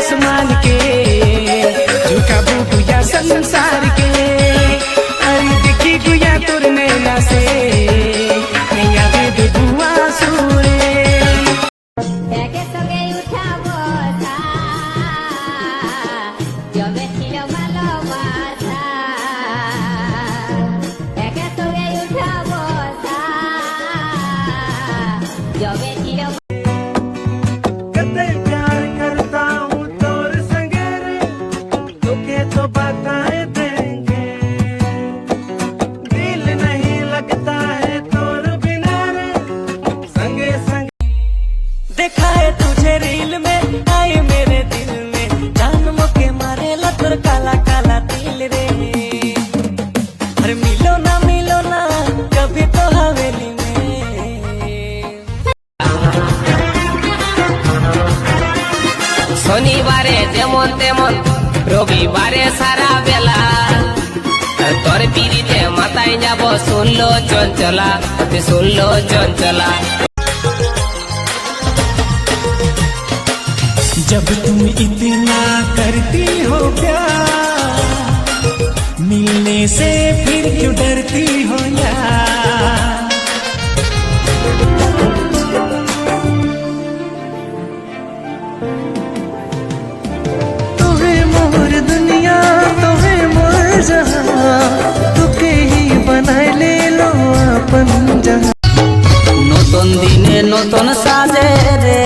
आसमान के झुकाबू गुया संसार के अरे देखी गुया तोर नैना से नैया दे दे बुआ सूरे देखा है तुझे रील में आए मेरे दिल में जानमों के मारे लतर काला काला दिल रे अरे मिलो ना कभी तो हवेली में শনিবারে যেমন তেমন রবিবারে সারা বেলা তোর পিড়িতে মাথায় যাব শুনলো চঞ্চলা जब तुम इतना करती हो प्यार मिलने से फिर क्यों डरती हो यार तुम्हें मोर दुनिया तुम्हें मोर जहां तुके ही बनाए ले लो अपन जहां নতুন দিনে নতুন সাজে রে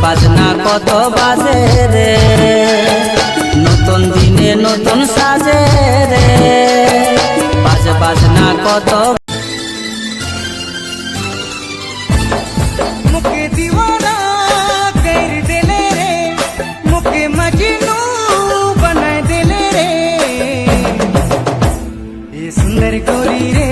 বাজনা কত বাজে রে নতুন দিনে নতুন সাজে রে বাজনা কত मुके दीवाना कर देले रे मुके मजनू बना देले रे ये सुंदर गोरी रे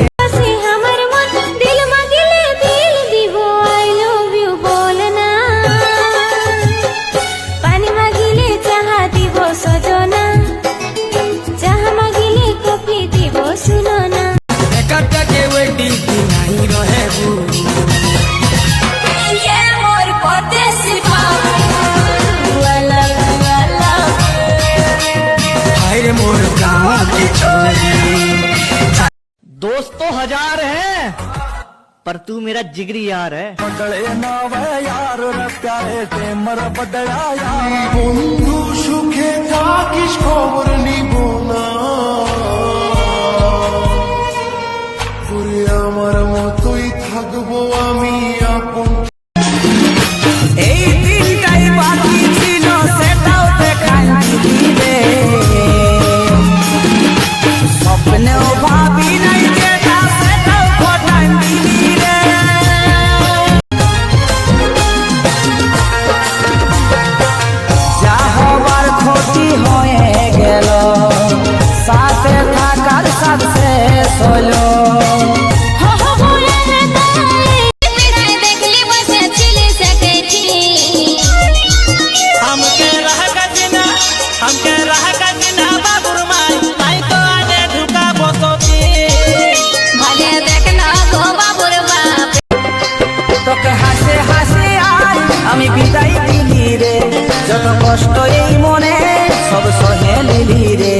दोस्त तो 1000 हैं पर तू मेरा जिगरी यार है बदले ना वे यार रे प्यारे ते मर बदला यार बंधु सुखे থাকিস খবর নিব না পুরি আমার মতই থাকবো আমি আপন এই দিনটাই বাকি ছিল সেটাও দেখাইনি রে স্বপ্নেও ভাবি নাই যেটা সেটাও ঘটাইনি রে যা হবার ক্ষতি হয়ে গেল সাথে থাকার সাথ শেষ হলো তোকে হাসে হাসে আজ আমি বিদায় দিলি রে যত কষ্ট এই মনে সব সহে নিলি রে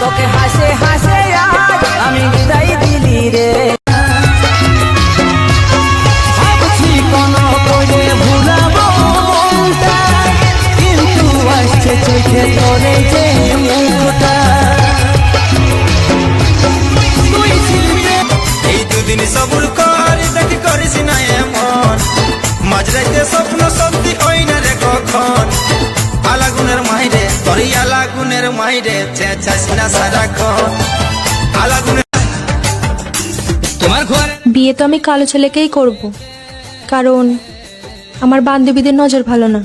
তোকে হাসে হাসে আজ আমি বিদায় দিলি রে ভাবছি কোন করে ভুলাবো মনটা কিন্তু আসছে চোখে তোরে যে মুখটা এই দুদিন সবুর কর দেখি করিস না এমন মাঝরাইতে স্বপ্ন সত্যি হয় না রে কখন আলাগুনের মাইরে তোরই আলাগুনের মাইরে চেঁচাস না সারাক্ষণ আলাগুনের তোমার ঘরে বিয়ে তো আমি কালো ছেলেকেই করব কারণ আমার বান্ধবীদের নজর ভালো না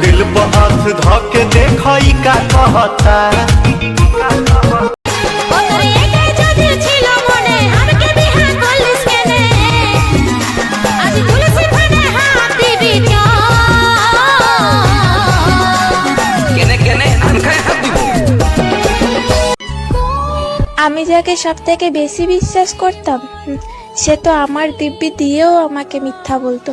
दिल पर हाथ धके देखई का कहता যাকে সব থেকে বেশি বিশ্বাস করতাম সে তো আমার দিব্যি দিয়েও আমাকে মিথ্যা বলতো।